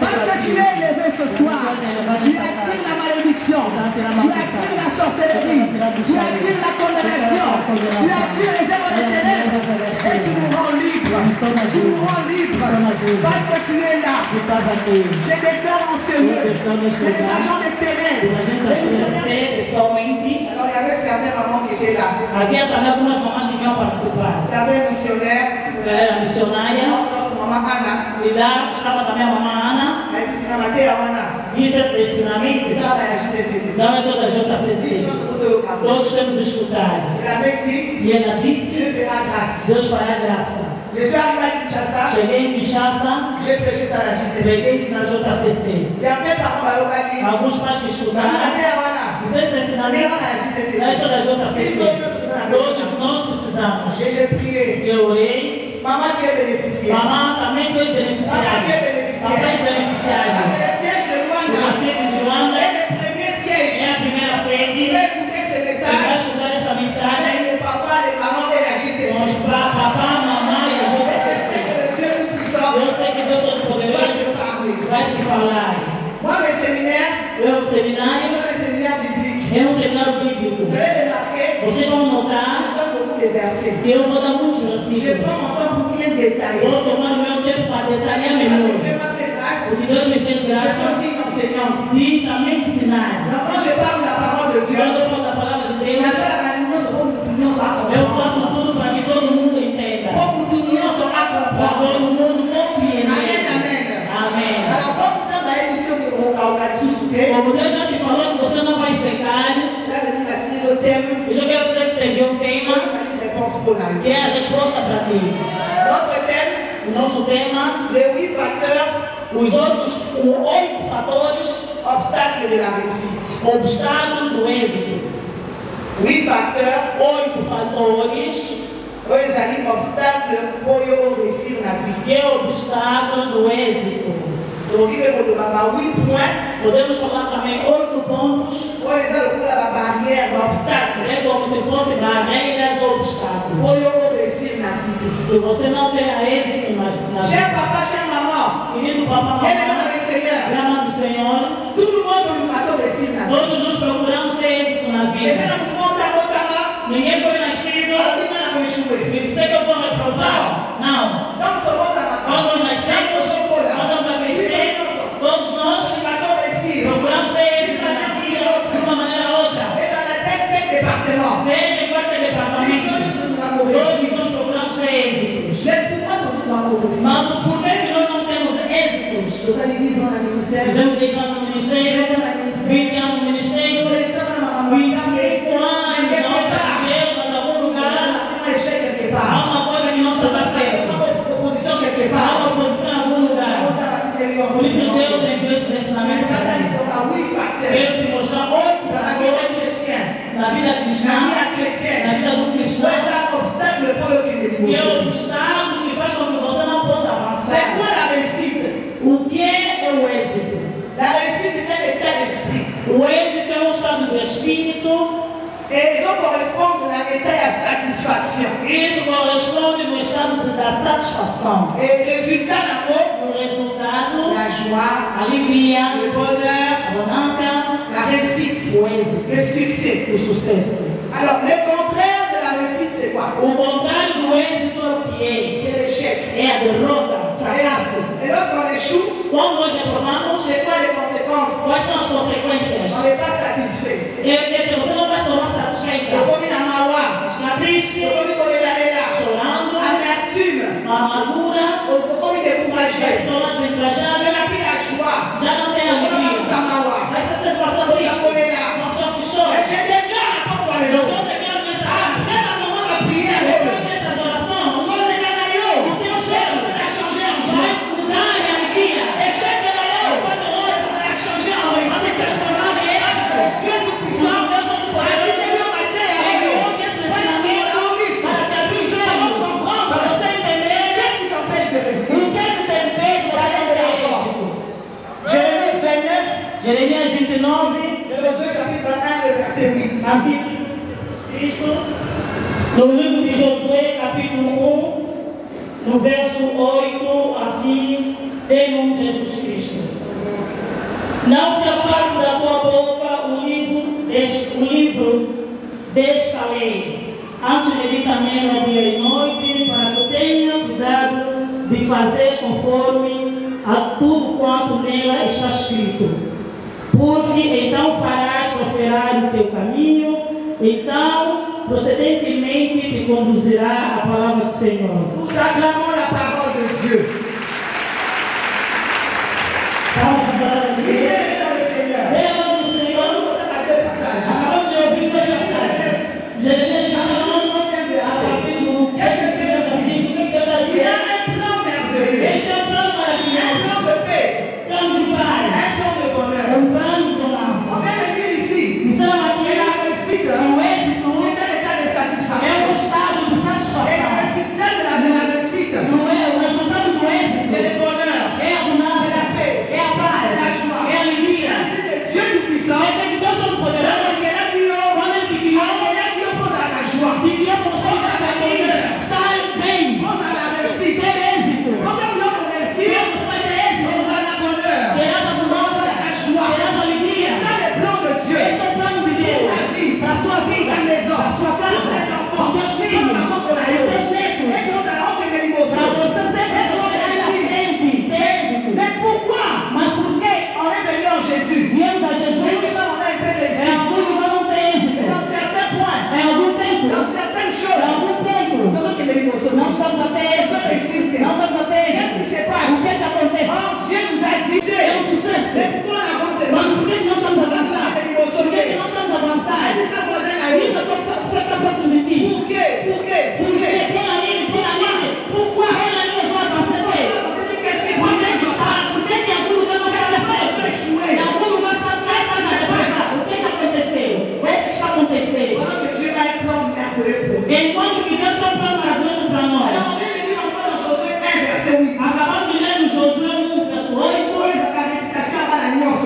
Parce que tu es élevé ce soir, tu attires la malédiction, tu attires la sorcellerie, tu attires la condamnation, tu attires les œuvres des ténèbres et tu nous rends libres. Tu nous rends libres parce que tu es là. Je déclare en ce lieu les agents des ténèbres. Alors il y avait certaines mamans qui étaient là. Havia também algumas mamães que vinham participar. Il y avait un missionnaire. Ela era missionária. Notre maman Anna. E lá estava também a mamãe Ana. Disse esse ensinamento. Não é só da JCC. Todos temos escutado. E ela disse: Deus fará graça. Cheguei em Kinshasa, preguei na JCC. Alguns pais que escutaram, dizem esse ensinamento, não é só da JCC. Todos nós precisamos. Eu orei. Mamãe também foi beneficiária. Papai beneficiário. O sede de Luanda é a primeira sede. Vai escutar essa mensagem. Com os papá, mamãe e a JCC. Eu sei que Deus Todo-Poderoso vai te falar. Eu, o seminário, é um seminário bíblico. Vocês vão notar que eu vou dar muitos versículos. Vou tomar o meu tempo para detalhar melhor. Porque Deus me fez graça e também me ensinar. Quando eu falo da palavra de Deus, eu faço tudo para que todo mundo entenda. Para todo mundo compreender. Amém. Como Deus já te falou que você não vai secar, eu já quero dizer que teve um tema que é a resposta para ti. O nosso tema, os outros 8 fatores, obstáculo do êxito. 8 fatores que é o obstáculo do êxito. Podemos falar também 8 pontos. É como se fossem barreiras ou obstáculos. Que você não tenha êxito na vida. Querido papá, mamãe, grama do Senhor. Todos nós procuramos ter êxito na vida. Ninguém foi nascido e dizer que eu vou reprovar. Não. Quando nós nascemos, quando nós a crescer, todos nós procuramos ter êxito na vida de uma maneira ou outra. Seja em qualquer departamento, todos nós procuramos ter êxitos. Mas o porquê que nós não temos êxitos? Fizemos 10 anos no ministério, 20 anos no ministério, 25 anos na obra de Deus, mas em algum lugar há uma coisa que não está certa. Há uma oposição em algum lugar. Por isso Deus enviou esses ensinamentos para nós. Quero te mostrar 8 fatores na vida cristã, na vida do cristão, que é o obstáculo que faz com que você não possa avançar. O que é o êxito? O êxito é um estado do espírito. Isso corresponde no estado da satisfação. O resultado, a alegria, a abundância, o êxito, o sucesso. Alors, le contraire de la réussite, c'est quoi? O contrário do êxito é o que é? C'est l'échec. É a derrota, o fracasso. Et lorsqu'on échoue, quando nós reprovamos, c'est quoi les conséquences? quais são as consequências? On n'est pas satisfait. Quer dizer, você não vai se tornar satisfeita. Está triste, chorando, amargura, vai se tornar desencorajada, já não tem alegria. Vai ser sempre uma pessoa triste, uma pessoa que chora. Eu vou pegar nessas orações, o teu choro vai mudar em alegria. Quando eu oro, vai se transformar em êxito. Não, Deus não pode. Jeremias 29, assim Cristo, no livro de Josué, capítulo 1, no verso 8, assim em nome de Jesus Cristo. Não se aparte da tua boca o livro desta lei, antes de vir também no dia e noite, para que tenha cuidado de fazer conforme a tudo quanto nela está escrito. Porque então farás prosperar o teu caminho, então procedentemente te conduzirá a palavra do Senhor. Nous acclamons la parole de Dieu. Não estamos a ter êxito. Não estamos a ter êxito. O que acontece? Dieu nous a dit É um sucesso. Mas por que nós estamos a avançar? Por que nós estamos a avançar? Isso está próximo de ti. Por quê? Por quê? Por quê? Põe a linha. Pourquoi? Põe a linha só avançar. Por que em algum lugar nós estamos a fazer? Em algum lugar nós estamos a avançar. O que aconteceu? O que está acontecendo? Enquanto que Deus está falando maravilhoso para nós. Acabamos de ler no Josué 1, verso 8.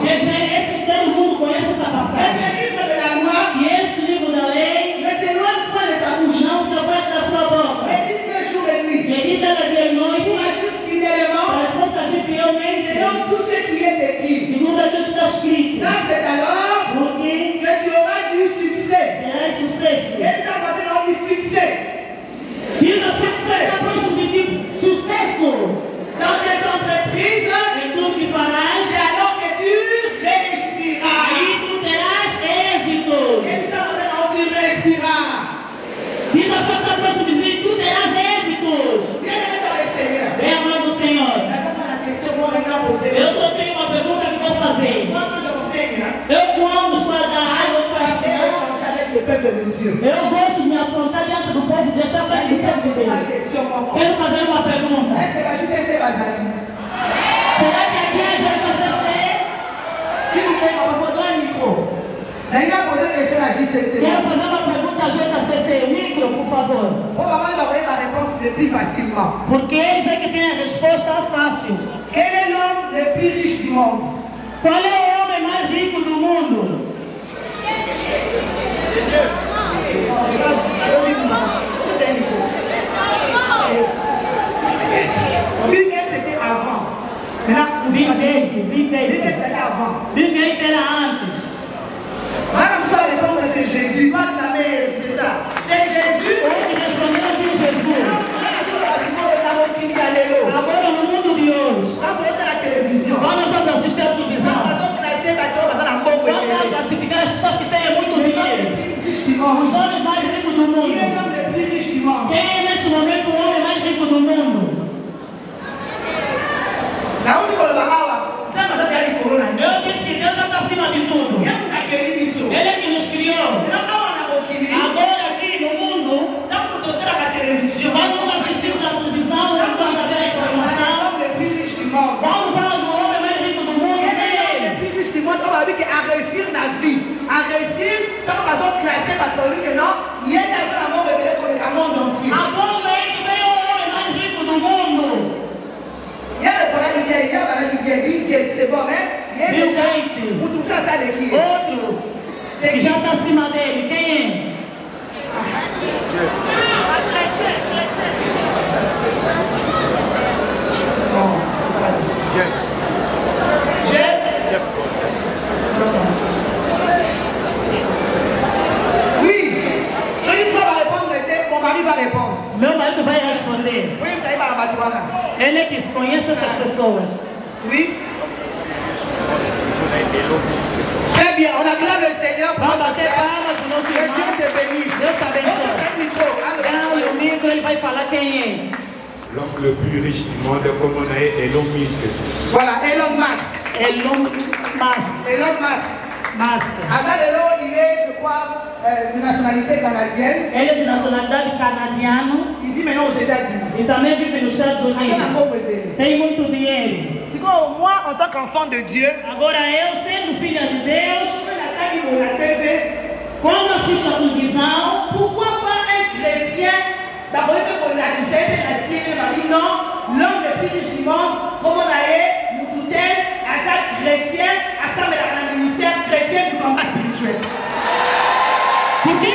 Quer dizer, esse todo mundo conhece essa passagem. E este livro da lei não se afasta da sua boca. Medita ela dia e noite. Para que possa agir fielmente. Segundo aquilo que está escrito. Porque terás sucesso. Diz a sucesso está próximo de ti. Sucesso. Dans tes entreprises, Em tudo que farás. c'est alors que tu réussiras. Aí tu terás êxito. Et ça, tu réussiras. Diz a pessoa que está próximo de ti, tu terás êxitos. Bien-aimé dans le Seigneur. É a mão do Senhor. Essa é a questão que eu vou poser. Eu só tenho uma pergunta que vou fazer. Quando j'enseigne, Eu, quando estou a dar raiva para c'est ensinar, échanger avec le peuple de Dieu. eu gosto de me afrontar diante do povo, deixar para ele La entender. question comment? Quero fazer uma pergunta. Est-ce que la justice est basée? Será que aqui a gente vai ser? S'il vous plaît, on va donner le micro. Elle va poser une question à JCC. Quero fazer uma pergunta a JCC. Micro, por favor. On va voir ma réponse le plus facilement. Porque ele vê que tem a resposta fácil. Quel est l'homme le plus riche du monde? Qual é o homem mais rico do mundo? Bill Gates c'était avant. Maintenant, Bill Gates. Bill Gates c'était avant. Bill Gates era antes. Maintenant, je dois répondre que c'est Jésus. Pas de la mère, c'est ça. C'est Jésus. Ele respondeu que Jesus. Agora no mundo de hoje, quando nós estamos assistindo a televisão, vamos classificar as pessoas que têm muito dinheiro. Os homens mais ricos do mundo. Quem é neste momento o homem mais rico do mundo? Eu disse que Deus já está acima de tudo. Ele é que nos criou. Agora aqui no mundo, quando assistimos a televisão, vamos ver a informação. Vamos falar do homem mais rico do mundo. À réussir la vie, à réussir, dans ma zone classée, parce que non, il y a des amours révélés pour le monde entier. Agora aí que vem o homem mais rico do mundo. Il y a le parent qui vient, Bill Gates, c'est bon, hein? Bill Gates. Pour tout ça, ça l'équipe. Outro que já está acima dele. Quem é? mari va répondre. Meu marido vai responder. Oui, vous allez voir la Batuana. Ele que conhece essas pessoas. Oui. Très bien, on acclame le Seigneur. Vamos bater palmas pro nosso Que irmão. Dieu te bénisse. Deus te abençoe. Dá o micro, ele vai falar quem é. L'homme le plus riche du monde, comme on a Elon Musk. Voilà, Elon Musk. Elon Musk. Elon Musk. Musk. Agadelo, il est, je crois, de nationalité canadienne. Ele é de nacionalidade canadiana Il vit maintenant aux États-Unis. e também vive nos Estados Unidos. Tem muito dinheiro. Moi, en tant qu'enfant de Dieu, Agora eu, sendo filha de Deus, la TV, quando assisto a televisão, pourquoi pas un chrétien? D'abord, il peut la discerne, la sienne, m'a dit non, l'homme le plus riche du monde, comme on a eu, Moutoutel, à sa chrétien, à sa ministère chrétien du combat spirituel. por que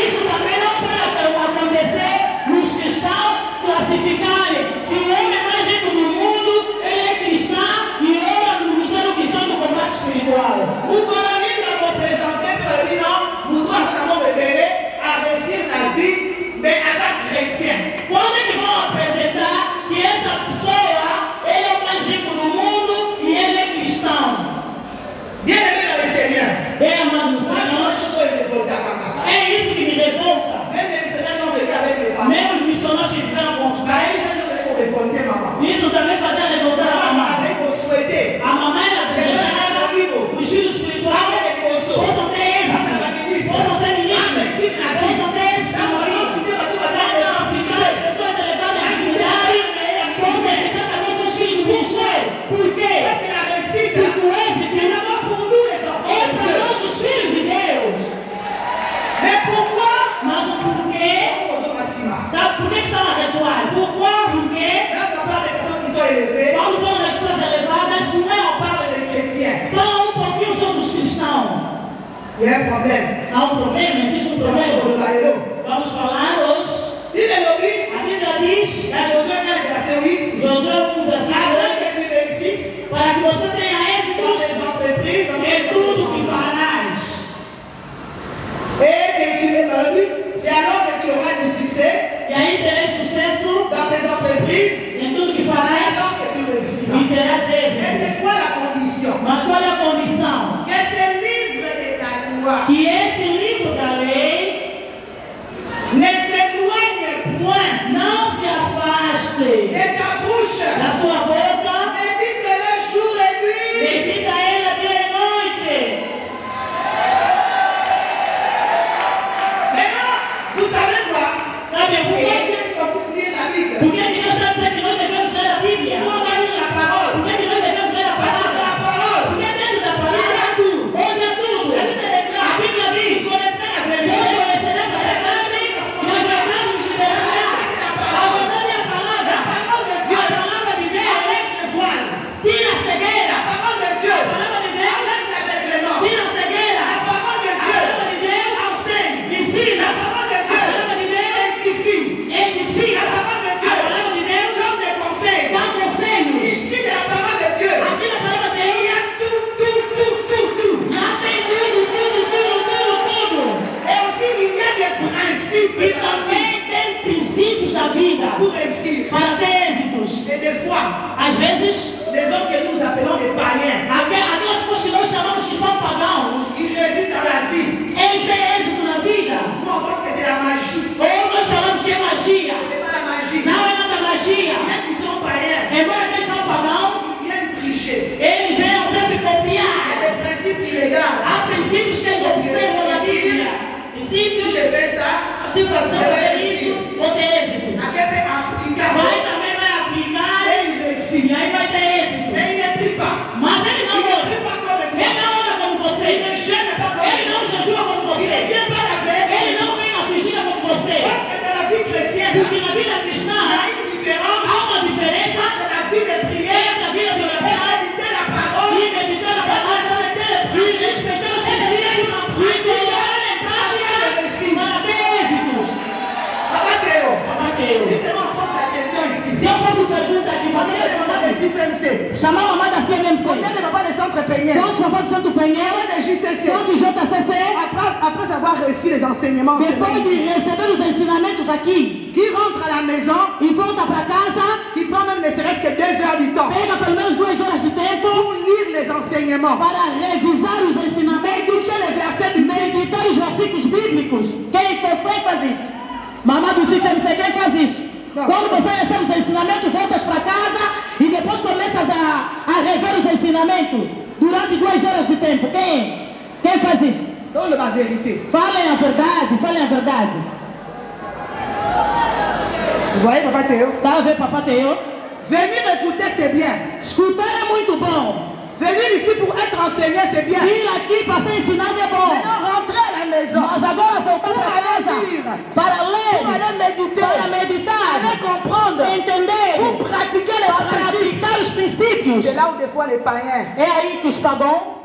isso também não pode acontecer nos cristãos classificarem que o homem mais rico do mundo, ele é cristão e ora no ministério cristão do combate espiritual? O coroninho va représenter, par lui, non, vous doit vraiment révéler à réussir la vie, mais à sa chrétien. Quando é que vão apresentar que esta pessoa, ele é o mais rico do mundo e ele é cristão? Bien aimé dans le Seigneur. Bem amado no Ça, Senhor, c'est une chose révoltante à papa. é isso que me revolta. Même les missionnaires ont vécu avec les parents. Mesmo os missionários que viveram com os Mais pais, ils ont révolté maman. isso também fazia revoltar a mamãe. Avec vos souhaités. A mamãe ela desejava os filhos espirituais possam ter êxito, possam ser ministros, possam ter êxito na vida, as pessoas elevadas na cidade, possam aceitar também seus filhos do ministério. Por quê? Porque o êxito é para nós os filhos de Deus. Mais pourquoi? Mas o porquê? Por que estão a recuar? Porque Là, on parle des personnes qui sont élevées. quando falam das pessoas elevadas, não é On parle des chrétiens. falam um pouquinho sobre os cristãos. Il y a un problème. Há um problema, existe um problema. Vamos falar hoje. A Bíblia diz, Dans Josué 9, verset 8, Josué 1, verso 8, afin que tu réussisses para que você tenha dans êxitos tes entreprises, dans em tes tudo que farás. et que tu es malheureux, c'est alors que tu auras du succès E aí terás sucesso dans tes entreprises, em tudo que c'est farás alors que tu réussiras. e terás Et êxito. c'est quoi la condition? Mas qual é a condição? Que ce livre de la loi Que este livro da lei ne s'éloigne point não se afaste de ta bouche. da sua boca, Médite-le jour et nuit. repita ela dia e noite. Maintenant, vous savez quoi? Sabe por Pourquoi quê? Dieu dit qu'on puisse lire la Bible? Por que Deus está dizendo que nós devemos ler a Bíblia? Pourquoi on va lire la parole? Por que nós devemos ler a Parce que palavra? la parole, Porque dentro da palavra, olha tudo. A Bíblia diz, nós conheceremos a verdade e a verdade nos libertará. A verdade é a palavra. la parole de Dieu, A palavra de Deus enlève le voile. tira a cegueira. La parole de Dieu, A palavra de Deus enlève l'aveuglement. tira a cegueira. La parole de A Dieu, palavra de Deus enseigne. ensina. La parole de A Dieu, palavra de Deus édifie. edifica. La parole de Dieu, A palavra de Deus donne des conseils. dá conselhos. Ici, de la parole de Dieu, Aqui na palavra de il y Deus a tout. lá tem tudo. Et aussi, il y a des principes E dans la vie também tem princípios da vida pour réussir. para ter êxitos. Et des fois, Às vezes, les hommes que nous appelons des païens, aquelas pessoas que nós chamamos que são pagãos, ils réussissent dans la vie. eles têm êxito na vida. Nous, on pense que c'est la magie. Ou nós falamos que é magia. Ce n'est pas la magie. Não é nada magia. Même qu'ils sont païens, Embora eles são pagãos, ils viennent tricher. eles vêm sempre Il y copiar. a des principes qu'ils regardent. Há princípios que eles observam na Bíblia. Si Princípios, je fais ça, se você fazer isso, vou ter êxito. à quel peut appliquer Vai também vai aplicar et il réussit. e aí vai ter êxito. Mais il ne prie pas. Mas ele Il não ne ora. prie pas comme Ele toi. não ora como você. Il ne jeûne pas comme Ele toi. não jejua como Il ne você. vient pas la veille. Ele não vem na vigília como você. Parce que dans la vie chrétienne, Porque na vida il y a cristã une différence há uma diferença entre la vie de prière entre a vida de et oração méditer la parole e meditar na palavra e respeitar os princípios e colocar em prática para ter êxitos. Papa Théo, Mateus, si seulement on pose la question ici. se eu faço pergunta aqui, fazer Combien de mamans de CFMC? chamar a mamãe da CMMC. Combien de mamans de centre Peignel, Quando você pode Santo Penhel, de JCC, quando JCC, après avoir reçu les enseignements, depois de receber os ensinamentos aqui, qui rentre à la maison, e volta para casa, qui prend même ne serait-ce que 2 heures du temps pega pelo menos 2 horas de tempo pour lire les enseignements, para revisar os ensinamentos, méditer les versets bibliques. meditar os versículos bíblicos. Quem faz isso? Mamãe do Cifem, quem faz isso? Quando você recebe os ensinamentos, voltas para casa e depois começas a rever os ensinamentos durante 2 horas de tempo. Quem faz isso? Donne la vérité. Falem a verdade, falem a verdade. Vous voyez, Papa Théo? Tá a ver, Papa Théo? Venir écouter, c'est bien. Escutar é muito bom. Venir ici pour être enseigné, c'est bien. Vir aqui para ser ensinado é bom. Maintenant, rentrer à la maison. Mas agora voltar para casa, para ler, pour aller méditer, para meditar, aller comprendre, entender, pour pratiquer les para principes. praticar os princípios. C'est là où des fois les païens, É aí que os pagãos